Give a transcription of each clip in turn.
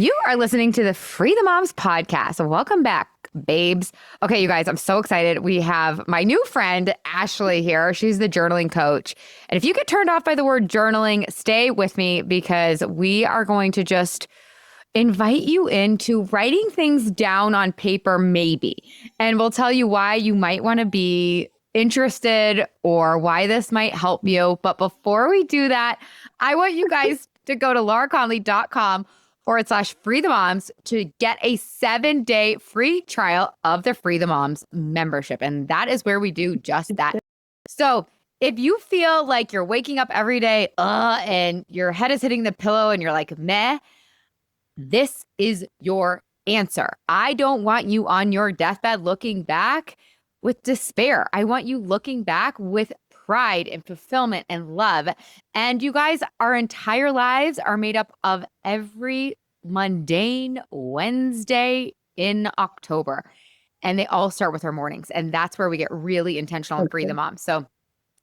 You are listening to the Free the Moms podcast. Welcome back, babes. Okay, you guys, I'm so excited. We have my new friend, Ashley, here. She's the journaling coach. And if you get turned off by the word journaling, stay with me because we are going to just invite you into writing things down on paper, maybe. And we'll tell you why you might want to be interested or why this might help you. But before we do that, I want you guys to go to lauraconley.com/free the moms to get a 7-day free trial of the Free the Moms membership. And that is where we do just that. So if you feel like you're waking up every day and your head is hitting the pillow and you're like, meh, this is your answer. I don't want you on your deathbed looking back with despair. I want you looking back with pride and fulfillment and love. And you guys, our entire lives are made up of every mundane Wednesday in October. And they all start with our mornings. And that's where we get really intentional and Free the Moms. So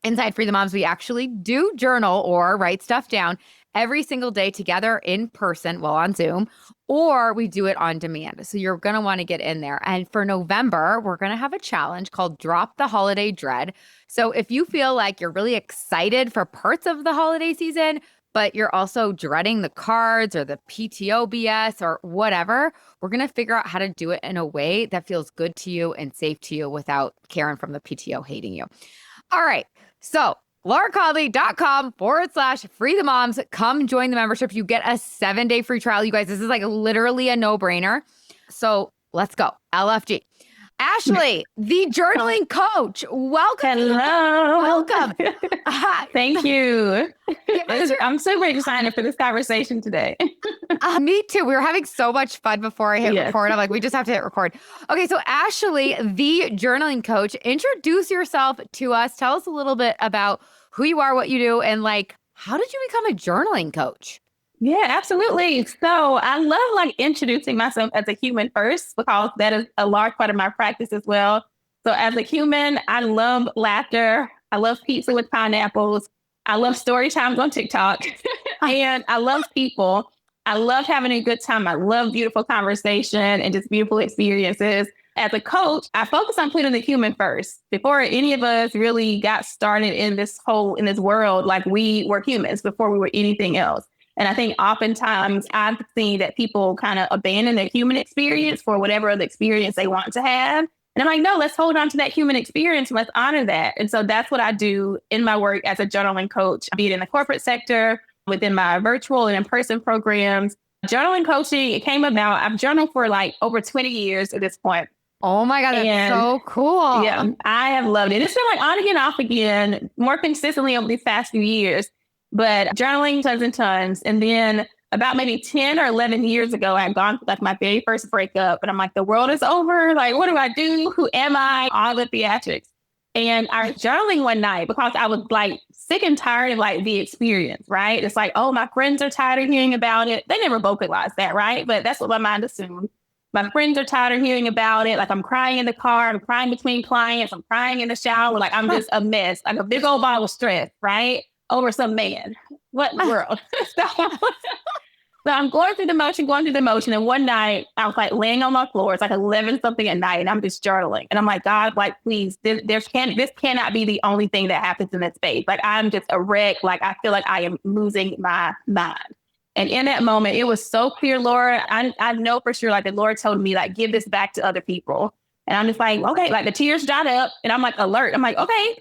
inside Free the Moms, we actually do journal or write stuff down every single day together in person, well, on Zoom, or we do it on demand. So you're going to want to get in there. And for November, we're going to have a challenge called Drop the Holiday Dread. So if you feel like you're really excited for parts of the holiday season, but you're also dreading the cards or the PTO BS or whatever, we're going to figure out how to do it in a way that feels good to you and safe to you without Karen from the PTO hating you. All right. So lauraconley.com/free the moms. Come join the membership. You get a 7-day free trial. You guys, this is like literally a no-brainer. So let's go. LFG. Ashley, the journaling coach. Welcome. Hello. Welcome. Thank you. I'm super excited for this conversation today. Me too. We were having so much fun before I hit record. I'm like, we just have to hit record. Okay, so Ashley, the journaling coach, introduce yourself to us. Tell us a little bit about who you are, what you do, and like, how did you become a journaling coach? Yeah, absolutely. So I love introducing myself as a human first, because that is a large part of my practice as well. So as a human, I love laughter. I love pizza with pineapples. I love story times on TikTok. And I love people. I love having a good time. I love beautiful conversation and just beautiful experiences. As a coach, I focus on putting the human first. Before any of us really got started in this world, like we were humans before we were anything else. And I think oftentimes I've seen that people kind of abandon their human experience for whatever other experience they want to have. And I'm like, no, let's hold on to that human experience. Let's honor that. And so that's what I do in my work as a journaling coach, be it in the corporate sector, within my virtual and in-person programs. Journaling coaching, it came about, I've journaled for over 20 years at this point. Oh my God, that's so cool. Yeah, I have loved it. It's been on again, off again, more consistently over these past few years. But journaling tons and tons. And then about maybe 10 or 11 years ago, I had gone through my very first breakup. And I'm like, the world is over. Like, what do I do? Who am I? All the theatrics. And I was journaling one night because I was sick and tired of the experience, right? It's like, oh, my friends are tired of hearing about it. They never vocalized that, right? But that's what my mind assumed. My friends are tired of hearing about it. I'm crying in the car. I'm crying between clients. I'm crying in the shower. I'm just a mess. A big old ball of stress, right? Over some man. What in the world? So I'm going through the motion. And one night I was laying on my floor. It's 11 something at night. And I'm just journaling. And I'm like, God, please, this cannot be the only thing that happens in this space. I'm just a wreck. I feel like I am losing my mind. And in that moment, it was so clear, Laura. I know for sure, the Lord told me, give this back to other people. And I'm just okay, the tears dried up. And I'm alert. I'm okay,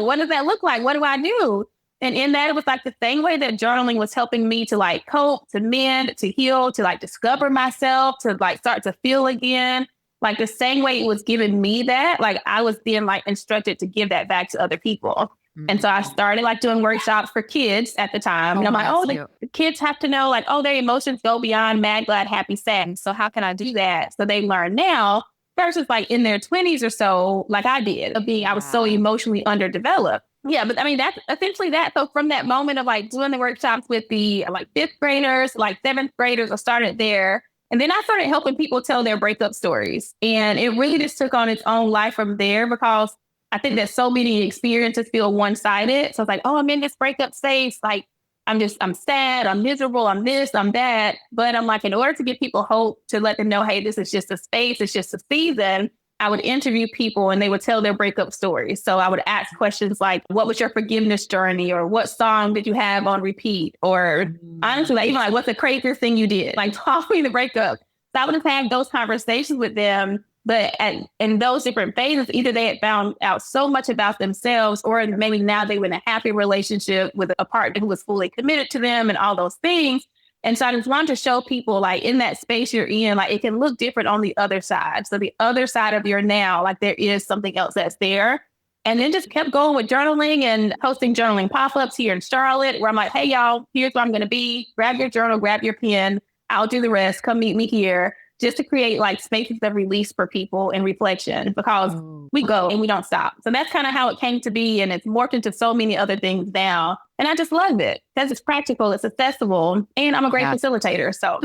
what does that look like? What do I do? And in that, it was the same way that journaling was helping me to cope, to mend, to heal, to discover myself, to start to feel again. The same way it was giving me that, I was then instructed to give that back to other people. Mm-hmm. And so I started doing workshops for kids at the time. And I'm the kids have to know their emotions go beyond mad, glad, happy, sad. So how can I do that? So they learn now versus in their 20s or so, I did, I was so emotionally underdeveloped. Yeah, but that's essentially that. So from that moment of doing the workshops with the 5th graders, 7th graders, I started there. And then I started helping people tell their breakup stories. And it really just took on its own life from there, because I think that so many experiences feel one-sided. So it's oh, I'm in this breakup space. I I'm sad, I'm miserable, I'm this, I'm that. But I'm like, in order to give people hope, to let them know, hey, this is just a space, it's just a season, I would interview people and they would tell their breakup stories. So I would ask questions like, what was your forgiveness journey? Or what song did you have on repeat? Or honestly, like, even like, what's the craziest thing you did? Like, talk me the breakup. So I would have had those conversations with them. But in those different phases, either they had found out so much about themselves, or maybe now they were in a happy relationship with a partner who was fully committed to them and all those things. And so I just wanted to show people, like, in that space you're in, like, it can look different on the other side. So the other side of your now, like, there is something else that's there. And then just kept going with journaling and hosting journaling pop-ups here in Charlotte, where I'm like, hey, y'all, here's where I'm going to be. Grab your journal, grab your pen. I'll do the rest. Come meet me here, just to create like spaces of release for people and reflection, because we go and we don't stop. So that's kind of how it came to be. And it's morphed into so many other things now. And I just love it because it's practical, it's accessible, and I'm a great facilitator. So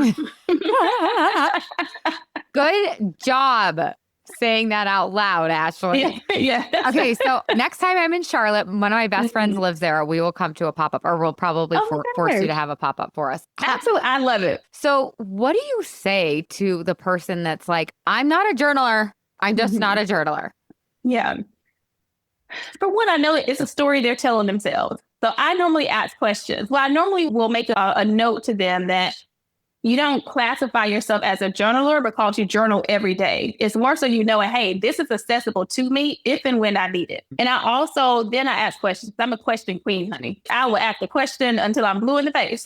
good job saying that out loud, Ashley. Yeah. Okay, so next time I'm in Charlotte, one of my best friends lives there. We will come to a pop-up, or we'll probably force you to have a pop-up for us. Absolutely. I love it. So what do you say to the person that's like, I'm not a journaler. I'm just not a journaler. Yeah. For one, I know it's a story they're telling themselves. So I normally ask questions. Well, I normally will make a note to them that you don't classify yourself as a journaler because you journal every day. It's more so, hey, this is accessible to me if and when I need it. And I ask questions. I'm a question queen, honey. I will ask the question until I'm blue in the face.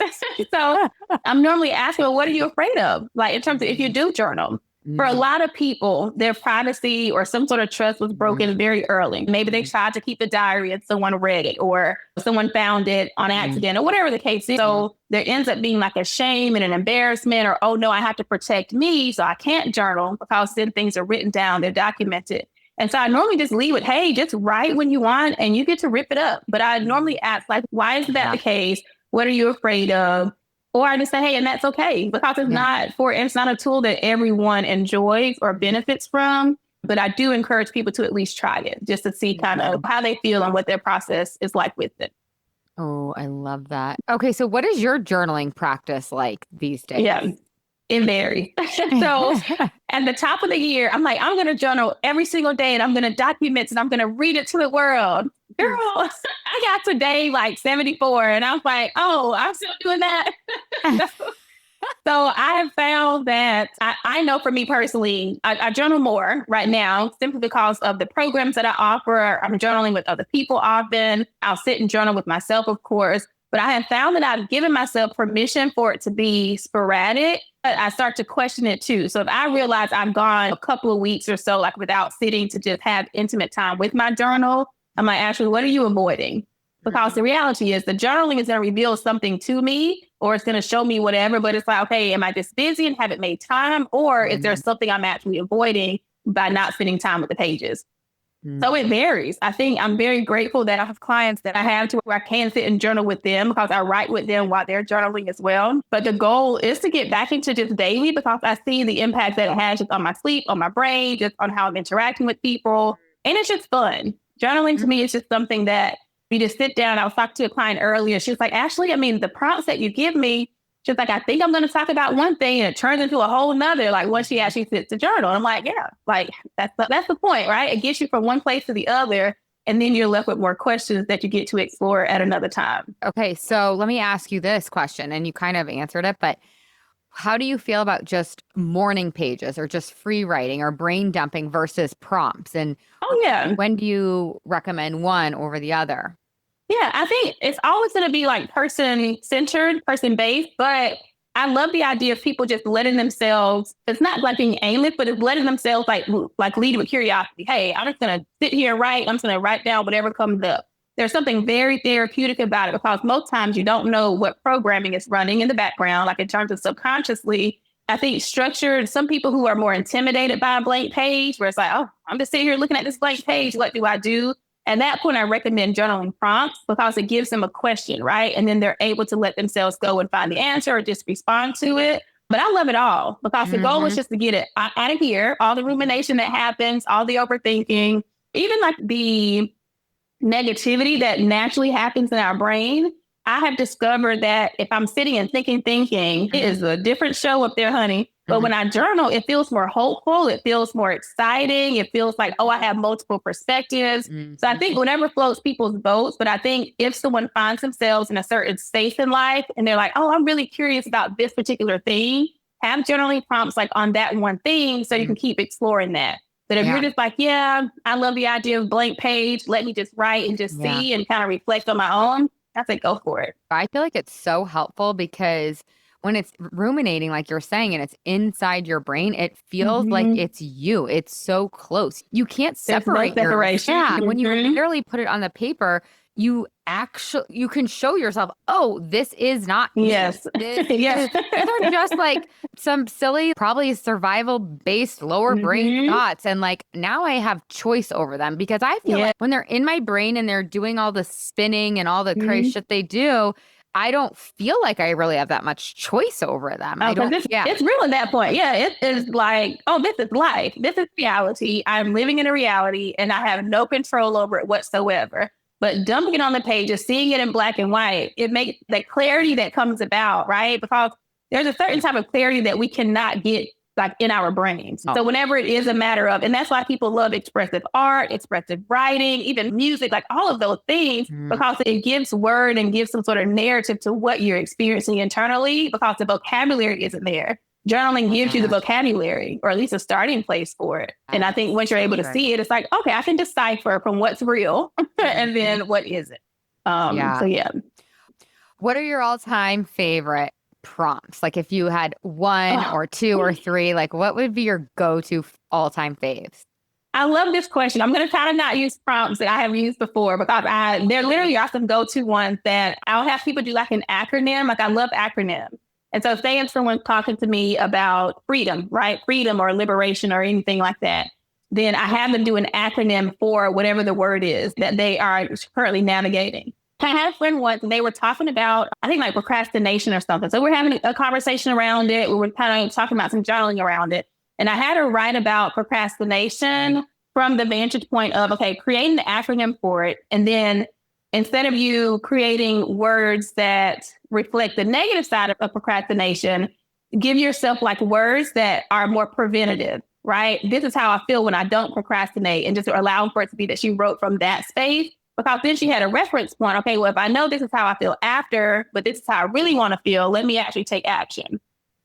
So I'm normally asking, well, what are you afraid of? Like, in terms of if you do journal. For a lot of people, their privacy or some sort of trust was broken very early. Maybe they tried to keep a diary and someone read it, or someone found it on accident, or whatever the case is. So there ends up being like a shame and an embarrassment, or, oh no, I have to protect me, so I can't journal, because then things are written down, they're documented. And so I normally just leave it, hey, just write when you want and you get to rip it up. But I normally ask, like, why is that the case? What are you afraid of? Or I just say, hey, and that's okay, because it's not a tool that everyone enjoys or benefits from. But I do encourage people to at least try it, just to see kind of how they feel and what their process is like with it. Oh, I love that. Okay, so what is your journaling practice like these days? Yeah, it varies. So at the top of the year, I'm like, I'm going to journal every single day, and I'm going to document, and I'm going to read it to the world. Girl, I got to day like 74, and I was like, oh, I'm still doing that. So I have found that I know for me personally, I journal more right now simply because of the programs that I offer. I'm journaling with other people often. I'll sit and journal with myself, of course. But I have found that I've given myself permission for it to be sporadic. But I start to question it too. So if I realize I've gone a couple of weeks or so, like, without sitting to just have intimate time with my journal, I'm like, Ashley, what are you avoiding? Because the reality is the journaling is going to reveal something to me, or it's going to show me whatever. But it's like, okay, am I just busy and haven't made time? Or is there something I'm actually avoiding by not spending time with the pages? So it varies. I think I'm very grateful that I have clients that I have to where I can sit and journal with them, because I write with them while they're journaling as well. But the goal is to get back into just daily, because I see the impact that it has just on my sleep, on my brain, just on how I'm interacting with people. And it's just fun. Journaling to me is just something that you just sit down. I was talking to a client earlier. She was like, Ashley, I mean, the prompts that you give me, she's like, I think I'm going to talk about one thing, and it turns into a whole nother, like, once she actually sits to journal. And I'm like, yeah, like, that's the point, right? It gets you from one place to the other, and then you're left with more questions that you get to explore at another time. Okay, so let me ask you this question, and you kind of answered it, but how do you feel about just morning pages, or just free writing, or brain dumping versus prompts? And when do you recommend one over the other? Yeah, I think it's always going to be like person-centered, person-based, but I love the idea of people just letting themselves, it's not like being aimless, but it's letting themselves like lead with curiosity. Hey, I'm just going to sit here and write. I'm just going to write down whatever comes up. There's something very therapeutic about it, because most times you don't know what programming is running in the background, like in terms of subconsciously. I think structured, some people who are more intimidated by a blank page, where it's like, oh, I'm just sitting here looking at this blank page. What do I do? At that point, I recommend journaling prompts, because it gives them a question, right? And then they're able to let themselves go and find the answer, or just respond to it. But I love it all, because the goal is just to get it out of here, all the rumination that happens, all the overthinking, even like the negativity that naturally happens in our brain. I have discovered that if I'm sitting and thinking, it is a different show up there, honey. But when I journal, it feels more hopeful. It feels more exciting. It feels like, oh, I have multiple perspectives. So I think whatever floats people's boats. But I think if someone finds themselves in a certain space in life and they're like, oh, I'm really curious about this particular thing, have journaling prompts like on that one thing so you can keep exploring that. But if you're just like, yeah, I love the idea of blank page, let me just write and just see and kind of reflect on my own, I say go for it. I feel like it's so helpful because when it's ruminating, like you're saying, and it's inside your brain, it feels like it's you. It's so close. You can't separate. There's no separation. When you literally put it on the paper, you can show yourself, oh, this is not me. Yes. These are just like some silly, probably survival-based lower brain thoughts. And like now I have choice over them because I feel like when they're in my brain and they're doing all the spinning and all the crazy shit they do, I don't feel like I really have that much choice over them. It's real at that point. Yeah, it is like, oh, this is life. This is reality. I'm living in a reality and I have no control over it whatsoever. But dumping it on the page, just seeing it in black and white, it makes the clarity that comes about, right? Because there's a certain type of clarity that we cannot get like in our brains. So whenever it is a matter of, and that's why people love expressive art, expressive writing, even music, like all of those things, because it gives word and gives some sort of narrative to what you're experiencing internally because the vocabulary isn't there. Journaling gives you the vocabulary, or at least a starting place for it. And I think once you're able to see it, it's like, okay, I can decipher from what's real and then what isn't. What are your all-time favorite prompts? Like if you had one or two or three, like what would be your go-to all-time faves? I love this question. I'm going to kind of not use prompts that I have used before because there literally are some go-to ones that I'll have people do like an acronym. Like I love acronyms. And so say if someone's talking to me about freedom, right? Freedom or liberation or anything like that, then I have them do an acronym for whatever the word is that they are currently navigating. I had a friend once and they were talking about, I think like procrastination or something. So we're having a conversation around it. We were kind of talking about some journaling around it. And I had her write about procrastination from the vantage point of, okay, creating an acronym for it. And then instead of you creating words that reflect the negative side of procrastination, give yourself like words that are more preventative, right? This is how I feel when I don't procrastinate, and just allowing for it to be that she wrote from that space, because then she had a reference point. Okay, well, if I know this is how I feel after, but this is how I really want to feel, let me actually take action.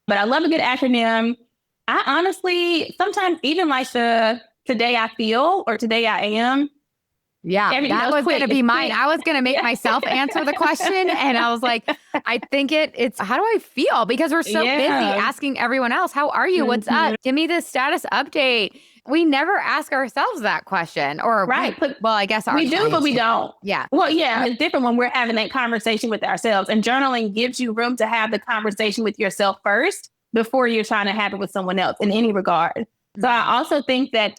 But I love a good acronym. I honestly, sometimes even like the today I feel or today I am. Yeah, that was going to be mine. I was going to make myself answer the question. And I was like, I think it's how do I feel? Because we're so busy asking everyone else, how are you? What's up? Give me the status update. We never ask ourselves that question. Or well, I guess we do, but we don't. Yeah. Well, yeah, it's different when we're having that conversation with ourselves. And journaling gives you room to have the conversation with yourself first before you're trying to have it with someone else in any regard. So I also think that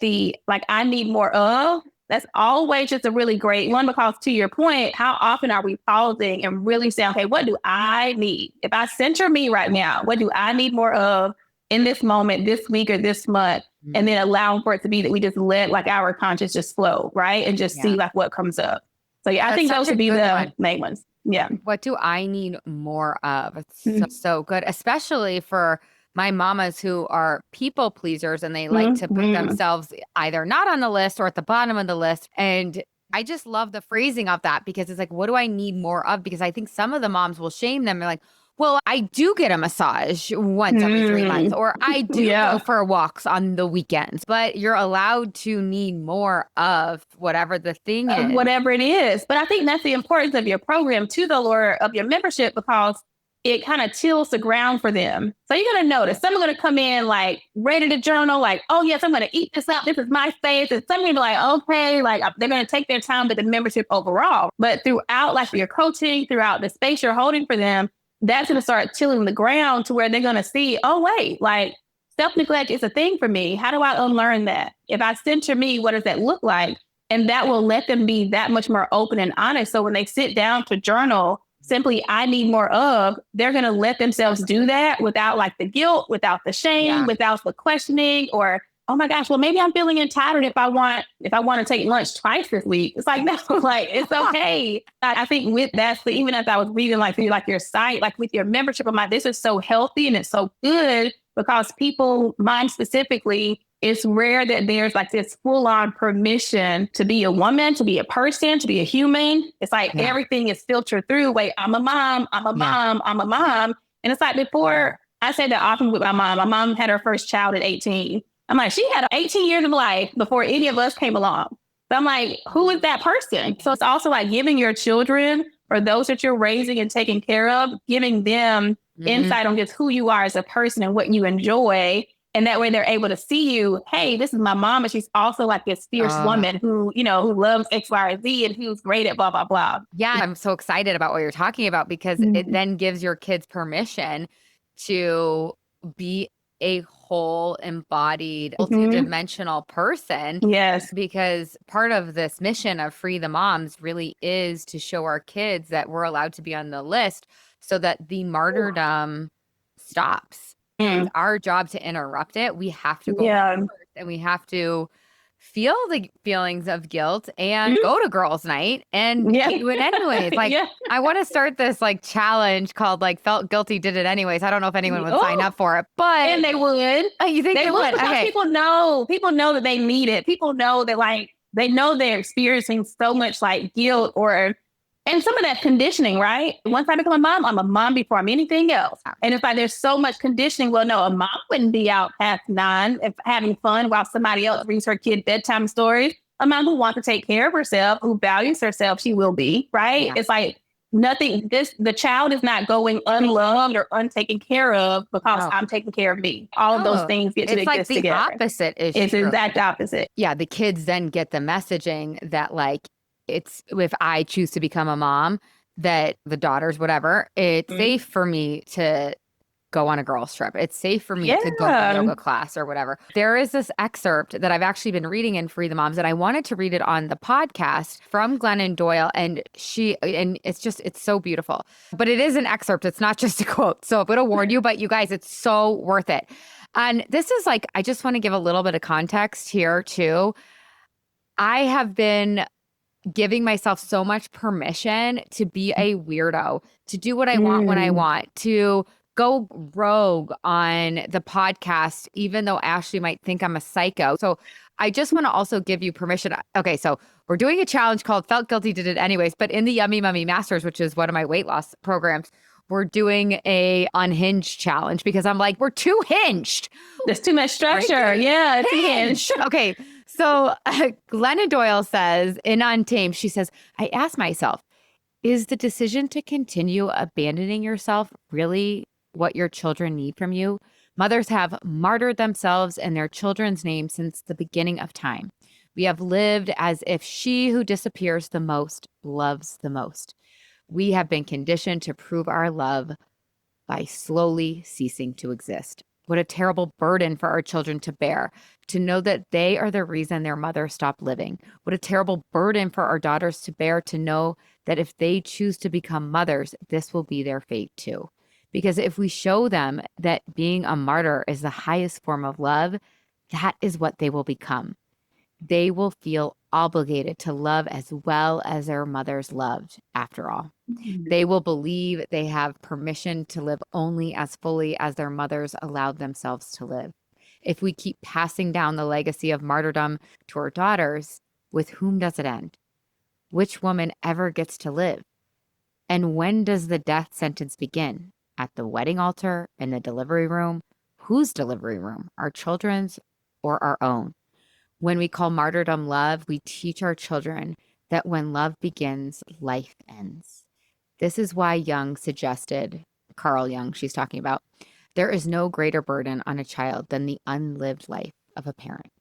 I need more of, that's always just a really great one, because to your point, how often are we pausing and really saying, okay, what do I need? If I center me right now, what do I need more of in this moment, this week or this month? And then allowing for it to be that we just let like our conscious just flow, right? And just see like what comes up. So I think those would be the main ones. Yeah. What do I need more of? It's so good, especially for my mamas who are people pleasers and they like to put themselves either not on the list or at the bottom of the list. And I just love the phrasing of that, because it's like, what do I need more of? Because I think some of the moms will shame them. They're like, well, I do get a massage once every 3 months, or I do go for walks on the weekends. But you're allowed to need more of whatever the thing is. Whatever it is. But I think that's the importance of your program too, though, or of your membership, because it kind of tills the ground for them. So you're going to notice some are going to come in like ready to journal, like, oh, yes, I'm going to eat this up. This is my space. And some are going to be like, okay, like they're going to take their time with the membership overall. But throughout like your coaching, throughout the space you're holding for them, that's going to start tilling the ground to where they're going to see, oh, wait, like self-neglect is a thing for me. How do I unlearn that? If I center me, what does that look like? And that will let them be that much more open and honest. So when they sit down to journal, simply, I need more of, they're going to let themselves do that without like the guilt, without the shame, without the questioning, or oh my gosh, well, maybe I'm feeling entitled if I want to take lunch twice this week. It's like, no, like, it's okay. I think with that, so even as I was reading like through like your site, like with your membership, I'm like, this is so healthy and it's so good because people, mine specifically, it's rare that there's like this full on permission to be a woman, to be a person, to be a human. It's like everything is filtered through. Wait, I'm a mom, I'm a mom, I'm a mom. And it's like before, I say that often with my mom. My mom had her first child at 18. I'm like, she had 18 years of life before any of us came along. So I'm like, who is that person? So it's also like giving your children or those that you're raising and taking care of, giving them insight on just who you are as a person and what you enjoy. And that way they're able to see you, hey, this is my mom, and she's also like this fierce woman who, you know, who loves X, Y, or Z and who's great at blah, blah, blah. Yeah, I'm so excited about what you're talking about because it then gives your kids permission to be a whole, embodied, multidimensional person. Yes. Because part of this mission of Free the Moms really is to show our kids that we're allowed to be on the list so that the martyrdom stops. It's our job to interrupt it. We have to go first, and we have to feel the feelings of guilt and go to girls' night and do it anyways. Like, I want to start this like challenge called like felt guilty, did it anyways. I don't know if anyone would sign up for it, but and they would. You think they would? Because people know that they need it. People know that like they know they're experiencing so much like guilt and some of that conditioning, right? Once I become a mom, I'm a mom before I'm anything else. And it's like there's so much conditioning. Well, no, a mom wouldn't be out past 9 if having fun while somebody else reads her kid bedtime stories. A mom who wants to take care of herself, who values herself, she will be, right? It's like the child is not going unloved or untaken care of because I'm taking care of me. All of those things get to exist together. It's like the opposite issue. It's the exact opposite. Yeah, the kids then get the messaging that like, it's if I choose to become a mom, that the daughters, whatever, it's safe for me to go on a girls' trip. It's safe for me to go to a yoga class or whatever. There is this excerpt that I've actually been reading in Free the Moms, and I wanted to read it on the podcast from Glennon Doyle. And it's so beautiful. But it is an excerpt. It's not just a quote. So I'm going to warn you, but you guys, it's so worth it. And this is like, I just want to give a little bit of context here too. I have been giving myself so much permission to be a weirdo, to do what I want when I want, to go rogue on the podcast, even though Ashley might think I'm a psycho. So I just want to also give you permission. Okay, so we're doing a challenge called Felt Guilty, Did It Anyways, but in the Yummy Mummy Masters, which is one of my weight loss programs, we're doing a unhinged challenge because I'm like, we're too hinged. There's too much structure. Right? Yeah, it's hinged. Okay. So Glennon Doyle says in Untamed, she says, I ask myself, is the decision to continue abandoning yourself really what your children need from you? Mothers have martyred themselves and their children's names since the beginning of time. We have lived as if she who disappears the most loves the most. We have been conditioned to prove our love by slowly ceasing to exist. What a terrible burden for our children to bear, to know that they are the reason their mother stopped living. What a terrible burden for our daughters to bear, to know that if they choose to become mothers, this will be their fate too. Because if we show them that being a martyr is the highest form of love, that is what they will become. They will feel obligated to love as well as their mothers loved, after all. They will believe they have permission to live only as fully as their mothers allowed themselves to live. If we keep passing down the legacy of martyrdom to our daughters, with whom does it end? Which woman ever gets to live? And when does the death sentence begin? At the wedding altar, in the delivery room? Whose delivery room? Our children's or our own? When we call martyrdom love, we teach our children that when love begins, life ends. This is why Jung suggested, Carl Jung, she's talking about, there is no greater burden on a child than the unlived life of a parent.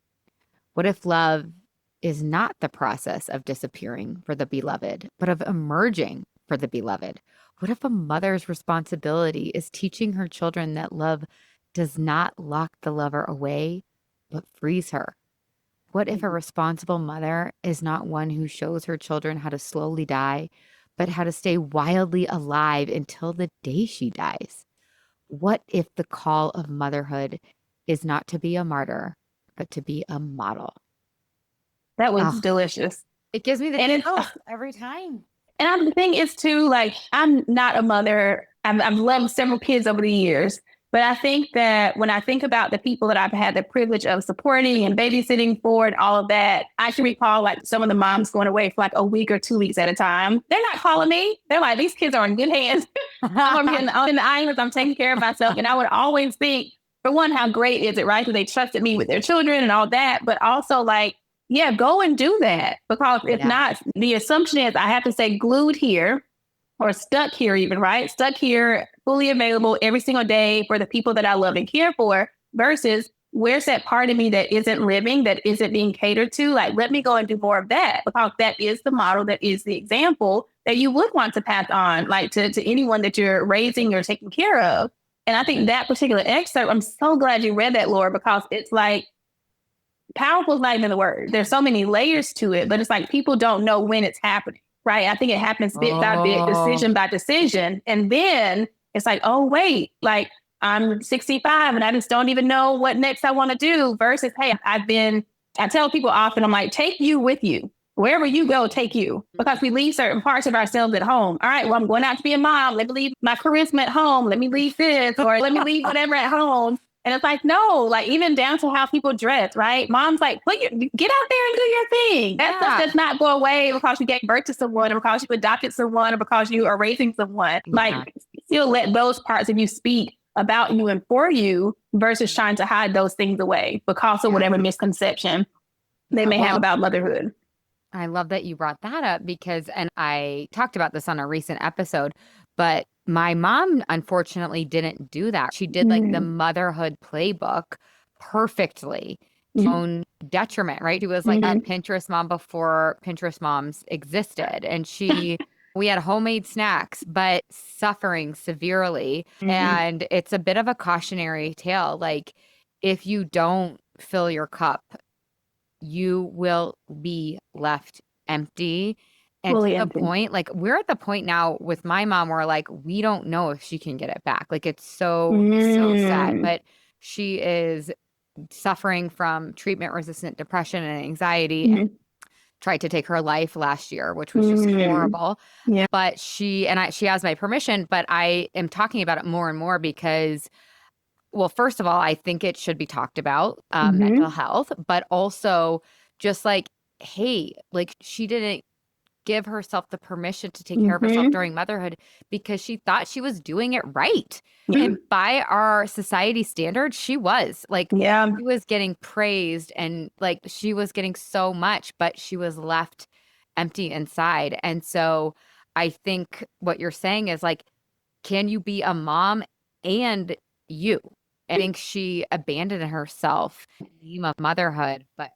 What if love is not the process of disappearing for the beloved, but of emerging for the beloved? What if a mother's responsibility is teaching her children that love does not lock the lover away, but frees her? What if a responsible mother is not one who shows her children how to slowly die, but how to stay wildly alive until the day she dies? What if the call of motherhood is not to be a martyr, but to be a model. That was delicious. It gives me the chills every time. And the thing is too, like, I'm not a mother. I've loved several kids over the years. But I think that when I think about the people that I've had the privilege of supporting and babysitting for and all of that, I can recall like some of the moms going away for like a week or 2 weeks at a time. They're not calling me. They're like, these kids are in good hands. I'm in the islands. I'm taking care of myself. And I would always think, for one, how great is it, right? Because they trusted me with their children and all that. But also like, yeah, go and do that. Because if not, the assumption is I have to stay glued here or stuck here even, right? Stuck here, fully available every single day for the people that I love and care for, versus where's that part of me that isn't living, that isn't being catered to? Like, let me go and do more of that, because that is the model, that is the example that you would want to pass on, like to anyone that you're raising or taking care of. And I think that particular excerpt, I'm so glad you read that, Laura, because it's like, powerful is not even the word. There's so many layers to it, but it's like people don't know when it's happening, right? I think it happens bit by bit, decision by decision. And then it's like, oh, wait, like I'm 65 and I just don't even know what next I want to do, versus, hey, I tell people often, I'm like, take you with you. Wherever you go, take you. Because we leave certain parts of ourselves at home. All right, well, I'm going out to be a mom. Let me leave my charisma at home. Let me leave this, or let me leave whatever at home. And it's like, no, like even down to how people dress, right? Mom's like, get out there and do your thing. That stuff does not go away because you gave birth to someone, or because you adopted someone, or because you are raising someone. Like, still let those parts of you speak about you and for you, versus trying to hide those things away because of whatever misconception they may have about motherhood. I love that you brought that up, because, and I talked about this on a recent episode, but my mom, unfortunately, didn't do that. She did like the motherhood playbook perfectly, to own detriment, right? She was like a Pinterest mom before Pinterest moms existed. And we had homemade snacks, but suffering severely. And it's a bit of a cautionary tale. Like, if you don't fill your cup, you will be left empty. And to the point, like, we're at the point now with my mom where like we don't know if she can get it back. Like, it's so sad. But she is suffering from treatment-resistant depression and anxiety, and tried to take her life last year, which was just horrible. Yeah. But she has my permission, but I am talking about it more and more because, well, first of all, I think it should be talked about, mental health, but also just like, hey, like, she didn't give herself the permission to take care of herself during motherhood because she thought she was doing it right. And by our society standards, she was like, she was getting praised and like she was getting so much, but she was left empty inside. And so I think what you're saying is like, can you be a mom and you? I think she abandoned herself in the name of motherhood, but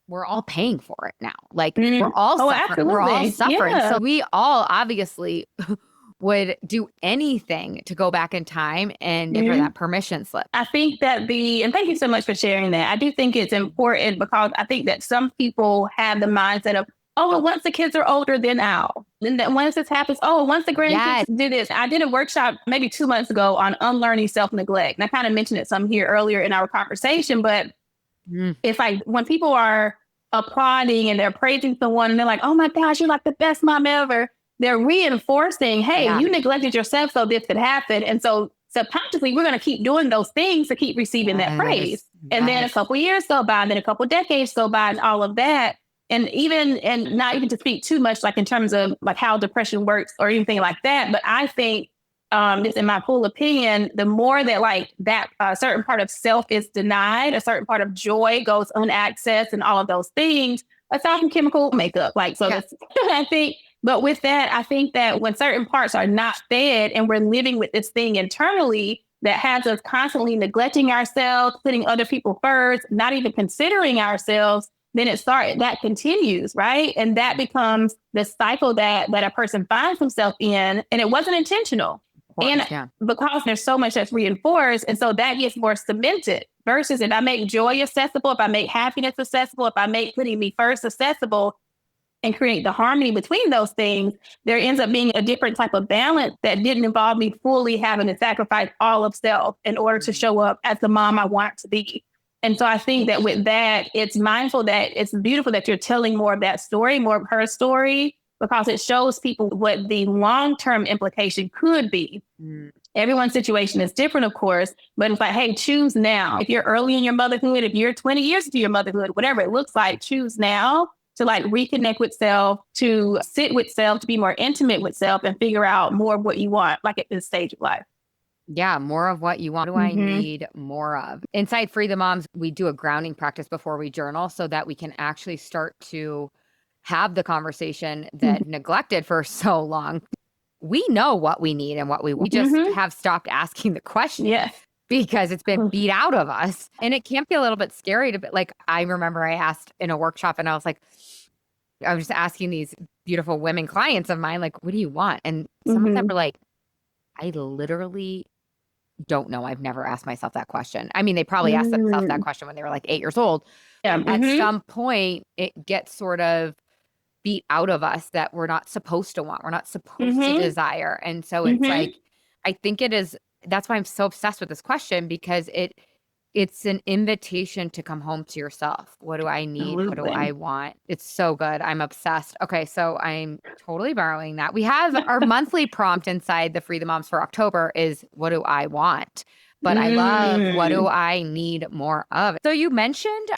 we're all paying for it now. Like, we're all suffering. Absolutely. We're all suffering. Yeah. So we all obviously would do anything to go back in time and give her that permission slip. I think that and thank you so much for sharing that. I do think it's important because I think that some people have the mindset of, oh, well, once the kids are older, then I'll. Then once this happens, once the grandkids do this. I did a workshop maybe 2 months ago on unlearning self-neglect. And I kind of mentioned it some here earlier in our conversation, but it's like when people are applauding and they're praising someone and they're like, oh my gosh, you're like the best mom ever. They're reinforcing, hey, you neglected yourself so this could happen. And so subconsciously, we're going to keep doing those things to keep receiving that praise. And then a couple years go by, and then a couple decades go by, and all of that. And not even to speak too much, like in terms of like how depression works or anything like that. But I think, just in my full opinion, the more that like that certain part of self is denied, a certain part of joy goes unaccessed, and all of those things, aside from chemical makeup, like, so that's, I think, but with that, I think that when certain parts are not fed and we're living with this thing internally that has us constantly neglecting ourselves, putting other people first, not even considering ourselves, then that continues, right? And that becomes the cycle that a person finds himself in, and it wasn't intentional. Because there's so much that's reinforced, and so that gets more cemented, versus if I make joy accessible, if I make happiness accessible, if I make putting me first accessible and create the harmony between those things, there ends up being a different type of balance that didn't involve me fully having to sacrifice all of self in order to show up as the mom I want to be. And so I think that with that, it's mindful that it's beautiful that you're telling more of that story, more of her story, because it shows people what the long-term implication could be. Mm. Everyone's situation is different, of course, but it's like, hey, choose now. If you're early in your motherhood, if you're 20 years into your motherhood, whatever it looks like, choose now to like reconnect with self, to sit with self, to be more intimate with self and figure out more of what you want, like at this stage of life. Yeah, more of what you want. What do I need more of? Inside Free the Moms, we do a grounding practice before we journal so that we can actually start to have the conversation that neglected for so long. We know what we need and what we just have stopped asking the question. Yes. Because it's been beat out of us. And it can be a little bit scary to be like, I remember I asked in a workshop and I was like, I was just asking these beautiful women clients of mine, like, what do you want? And some of them were like, I literally don't know. I've never asked myself that question. I mean, they probably asked themselves that question when they were like 8 years old. Yeah. At some point, it gets sort of beat out of us that we're not supposed to want. We're not supposed to desire. And so it's like, I think it is, that's why I'm so obsessed with this question, because it's an invitation to come home to yourself. What do I need? What do I want? It's so good. I'm obsessed. Okay, so I'm totally borrowing that. We have our monthly prompt inside the Free the Moms for October is, what do I want? But I love, what do I need more of? So you mentioned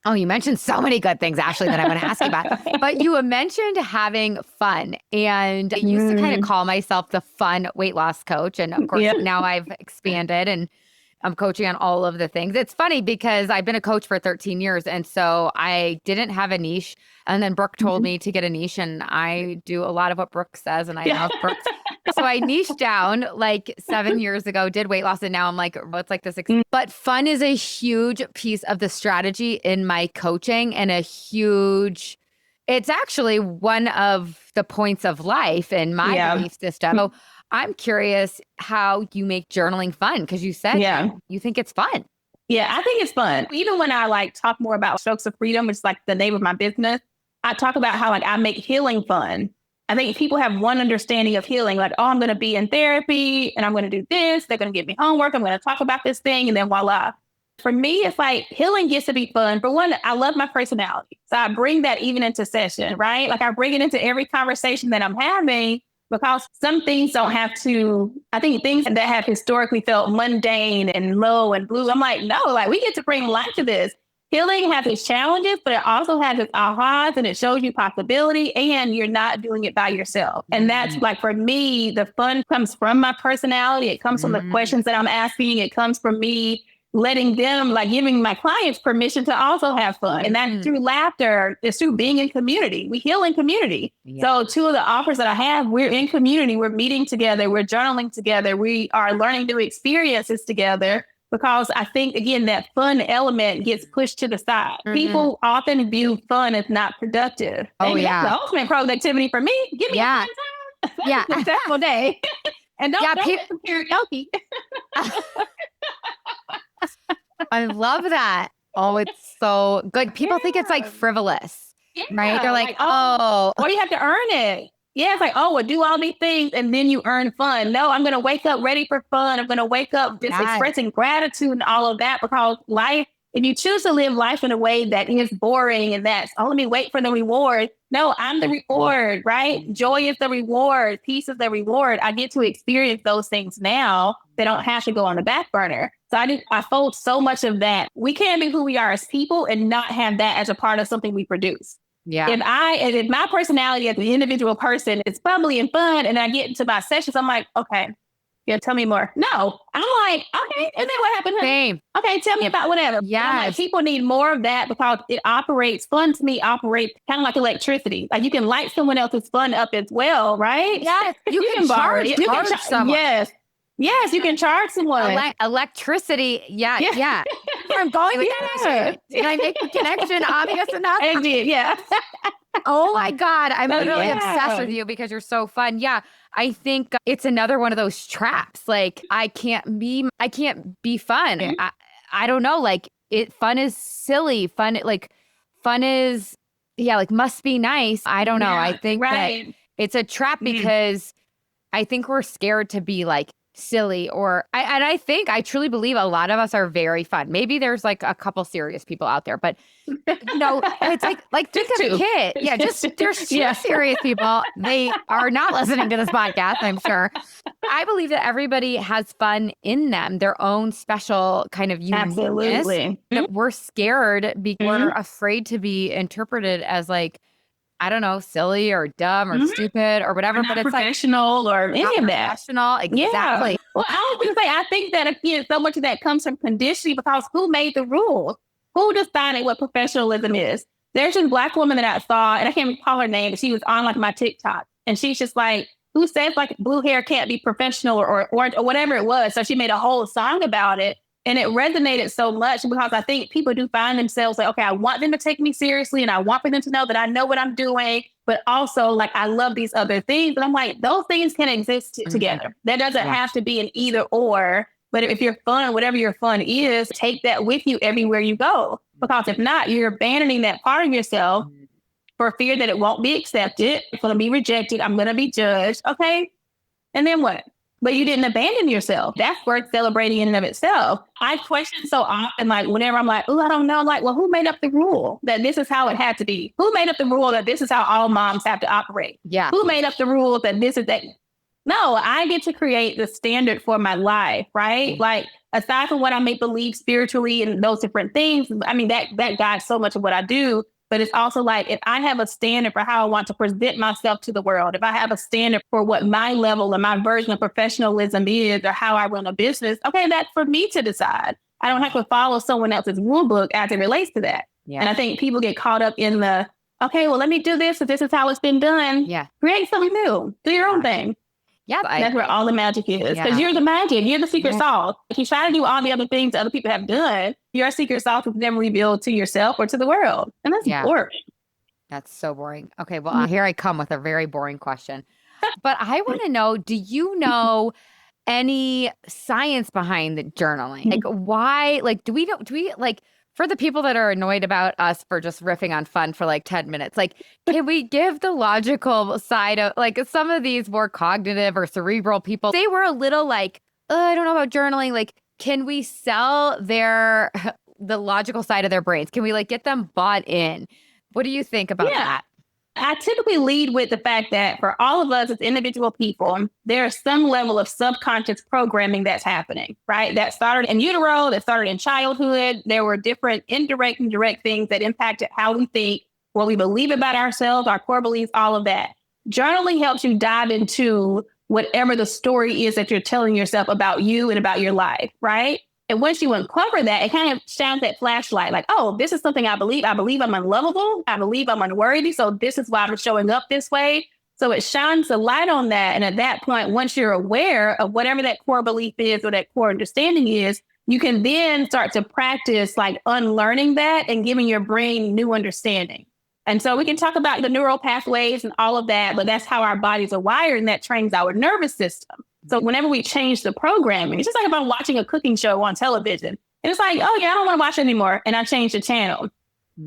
so many good things, Ashley, that I want to ask you about. But you mentioned having fun. And I used to kind of call myself the fun weight loss coach. And of course, now I've expanded and I'm coaching on all of the things. It's funny because I've been a coach for 13 years. And so I didn't have a niche. And then Brooke told me to get a niche. And I do a lot of what Brooke says. And I love Brooke. So I niched down like 7 years ago, did weight loss. And now I'm like, what's like this? But fun is a huge piece of the strategy in my coaching and it's actually one of the points of life in my belief system. So I'm curious how you make journaling fun, because you said you think it's fun. Yeah, I think it's fun. Even when I like talk more about Strokes of Freedom, which is like the name of my business, I talk about how like I make healing fun. I think people have one understanding of healing, like, oh, I'm going to be in therapy and I'm going to do this. They're going to give me homework. I'm going to talk about this thing. And then voila. For me, it's like healing gets to be fun. For one, I love my personality. So I bring that even into session, right? Like I bring it into every conversation that I'm having, because some things don't have to, I think things that have historically felt mundane and low and blue, I'm like, no, like we get to bring life to this. Healing has its challenges, but it also has its ahas, and it shows you possibility, and you're not doing it by yourself. And that's like, for me, the fun comes from my personality. It comes from the questions that I'm asking. It comes from me letting them, like giving my clients permission to also have fun. And that's through laughter. It's through being in community. We heal in community. So 2 of the offers that I have, we're in community. We're meeting together. We're journaling together. We are learning new experiences together, because I think, again, that fun element gets pushed to the side. People often view fun as not productive. Oh, That's the ultimate productivity for me. Give me a fun time. Yeah. A successful day. And don't get some karaoke. I love that. Oh, it's so good. People think it's like frivolous, right? They're like, oh. Or you have to earn it. Yeah, it's like, oh, well, do all these things and then you earn fun. No, I'm going to wake up ready for fun. I'm going to wake up just expressing gratitude and all of that, because life, if you choose to live life in a way that is boring and that's, oh, let me wait for the reward. No, I'm the reward, right? Joy is the reward. Peace is the reward. I get to experience those things now. They don't have to go on the back burner. So I fold so much of that. We can't be who we are as people and not have that as a part of something we produce. Yeah. If my personality as an individual person is bubbly and fun, and I get into my sessions, I'm like, okay, yeah, tell me more. No, I'm like, okay, and then what happened? Same. Okay, tell me about whatever. Yeah, like, people need more of that, because it operates. Fun to me operates kind of like electricity. Like you can light someone else's fun up as well, right? Yes, you can charge someone. Yes, you can charge someone. Electricity. Yeah. I'm going with that. Did I make the connection obvious enough? I did, yeah. Oh my God. I'm literally obsessed with you because you're so fun. Yeah. I think it's another one of those traps. Like I can't be fun. Yeah. I don't know. Like fun is silly. Fun is, like must be nice. I don't know. I think that it's a trap because I think we're scared to be like silly, or I truly believe a lot of us are very fun. Maybe there's like a couple serious people out there, but it's like think Just of two. Kit. Yeah, just there's two serious people. They are not listening to this podcast, I'm sure. I believe that everybody has fun in them, their own special kind of uniqueness. Absolutely. That we're scared because we're afraid to be interpreted as like, I don't know, silly or dumb or stupid or whatever. But it's professional or any of that. Professional, exactly. Yeah. Well, I was going to say, I think that again, so much of that comes from conditioning because who made the rules? Who decided what professionalism is? There's this Black woman that I saw, and I can't recall her name, but she was on like my TikTok, and she's just like, who says like blue hair can't be professional or whatever it was? So she made a whole song about it. And it resonated so much because I think people do find themselves like, okay, I want them to take me seriously and I want for them to know that I know what I'm doing, but also like, I love these other things. And I'm like, those things can exist together. That doesn't have to be an either or, but if you're fun, whatever your fun is, take that with you everywhere you go. Because if not, you're abandoning that part of yourself for fear that it won't be accepted. It's going to be rejected. I'm going to be judged. Okay. And then what? But you didn't abandon yourself. That's worth celebrating in and of itself. I question so often, like whenever I'm like, oh, I don't know, like, well, who made up the rule that this is how it had to be? Who made up the rule that this is how all moms have to operate? Yeah. Who made up the rule that this is that? No, I get to create the standard for my life, right? Like aside from what I may believe spiritually and those different things, I mean, that guides so much of what I do. But it's also like, if I have a standard for how I want to present myself to the world, if I have a standard for what my level and my version of professionalism is or how I run a business, okay, that's for me to decide. I don't have to follow someone else's rule book as it relates to that. Yeah. And I think people get caught up in the, okay, well, let me do this if this is how it's been done. Yeah. Create something new. Do your own thing. Yeah, that's where all the magic is. Because you're the magic. You're the secret sauce. If you try to do all the other things other people have done, your secret sauce is never revealed to yourself or to the world. And that's boring. That's so boring. Okay, well, here I come with a very boring question. But I want to know, do you know any science behind the journaling? Like why, like, do we like, for the people that are annoyed about us for just riffing on fun for like 10 minutes, like, can we give the logical side of like some of these more cognitive or cerebral people, they were a little like, oh, I don't know about journaling. Like, can we sell the logical side of their brains? Can we like get them bought in? What do you think about that? I typically lead with the fact that for all of us as individual people, there's some level of subconscious programming that's happening, right? That started in utero, that started in childhood. There were different indirect and direct things that impacted how we think, what we believe about ourselves, our core beliefs, all of that. Journaling helps you dive into whatever the story is that you're telling yourself about you and about your life, right? And once you uncover that, it kind of shines that flashlight like, oh, this is something I believe. I believe I'm unlovable. I believe I'm unworthy. So this is why I'm showing up this way. So it shines a light on that. And at that point, once you're aware of whatever that core belief is or that core understanding is, you can then start to practice like unlearning that and giving your brain new understanding. And so we can talk about the neural pathways and all of that, but that's how our bodies are wired and that trains our nervous system. So whenever we change the programming, it's just like if I'm watching a cooking show on television and it's like, oh yeah, I don't want to watch it anymore. And I change the channel.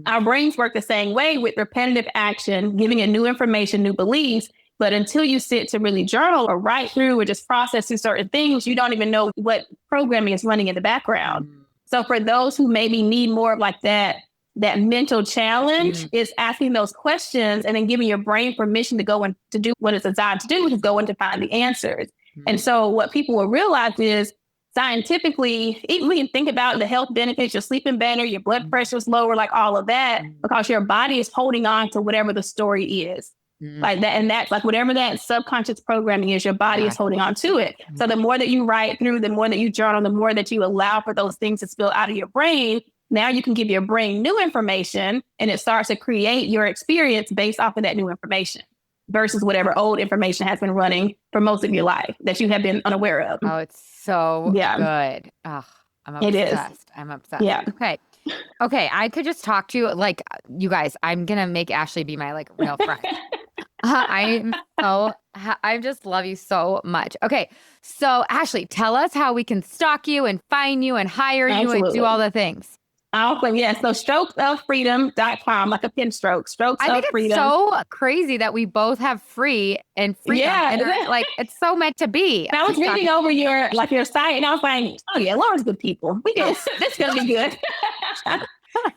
Our brains work the same way with repetitive action, giving it new information, new beliefs. But until you sit to really journal or write through or just process through certain things, you don't even know what programming is running in the background. So for those who maybe need more of like that mental challenge is asking those questions and then giving your brain permission to go and to do what it's designed to do, which is go and to find the answers. And so what people will realize is scientifically, even when you think about the health benefits, you're sleeping better, your blood pressure is lower, like all of that, because your body is holding on to whatever the story is. Like that. And that's like whatever that subconscious programming is, your body is holding on to it. So the more that you write through, the more that you journal, the more that you allow for those things to spill out of your brain. Now you can give your brain new information and it starts to create your experience based off of that new information versus whatever old information has been running for most of your life that you have been unaware of. Oh, it's so good. Oh, I'm obsessed. It is. I'm obsessed. Yeah. Okay. I could just talk to you like, you guys, I'm going to make Ashley be my like real friend. I just love you so much. Okay. So Ashley, tell us how we can stalk you and find you and hire you and do all the things. Awesome. Yeah. So strokesoffreedom.com, like a pen stroke, strokes I of think it's freedom. so crazy that we both have free and freedom. Yeah. And like, it's so meant to be. I was reading over your site, and I was like, oh yeah, Laura's good people. This is gonna be good.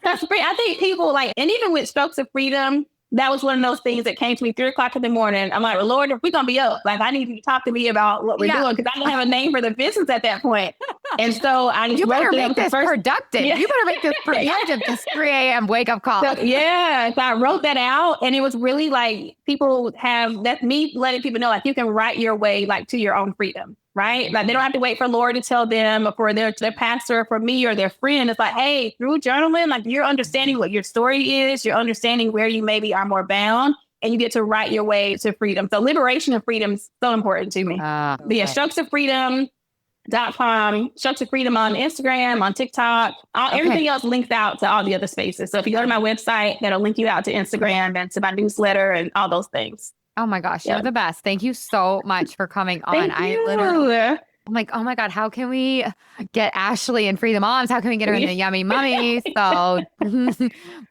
That's great. I think people like, and even with Strokes of Freedom, that was one of those things that came to me 3 o'clock in the morning. I'm like, well, Lord, if we're gonna be up, like I need you to talk to me about what we're doing, because I didn't have a name for the business at that point. And so I just better make this productive. Yeah. You better make this productive. This 3 a.m. wake up call. So I wrote that out, and it was really like that's me letting people know, like, you can write your way like to your own freedom, right? Like they don't have to wait for Lord to tell them, or for their pastor, or for me or their friend. It's like, hey, through journaling, like you're understanding what your story is, you're understanding where you maybe are more bound, and you get to write your way to freedom. So liberation of freedom is so important to me. But yeah, strokesofreedom.com, Strokes of Freedom on Instagram, on TikTok, everything else links out to all the other spaces. So if you go to my website, that'll link you out to Instagram and to my newsletter and all those things. Oh my gosh, you're the best. Thank you so much for coming on. I'm like, oh my God, how can we get Ashley and Free the Moms? How can we get her in the Yummy Mummy? So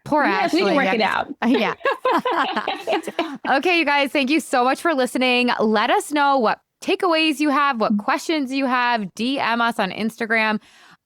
poor Ashley. We can work it out. Yeah. Okay, you guys, thank you so much for listening. Let us know what takeaways you have, what questions you have. DM us on Instagram.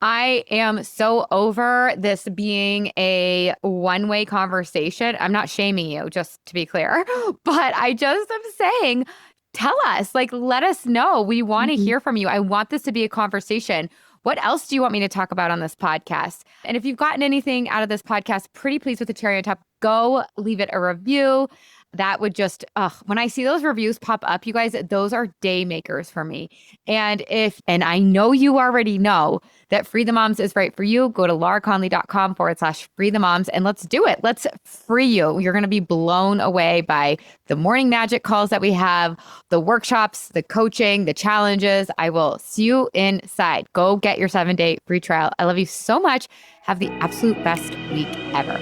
I am so over this being a one-way conversation. I'm not shaming you, just to be clear, but I just am saying, tell us, like, let us know. We want to hear from you. I want this to be a conversation. What else do you want me to talk about on this podcast? And if you've gotten anything out of this podcast, pretty please, with the cherry on top, go leave it a review. That would just, when I see those reviews pop up, you guys, those are day makers for me. And I know you already know that Free the Moms is right for you. Go to lauraconley.com/free the moms and let's do it. Let's free you. You're going to be blown away by the morning magic calls that we have, the workshops, the coaching, the challenges. I will see you inside. Go get your 7-day free trial. I love you so much. Have the absolute best week ever.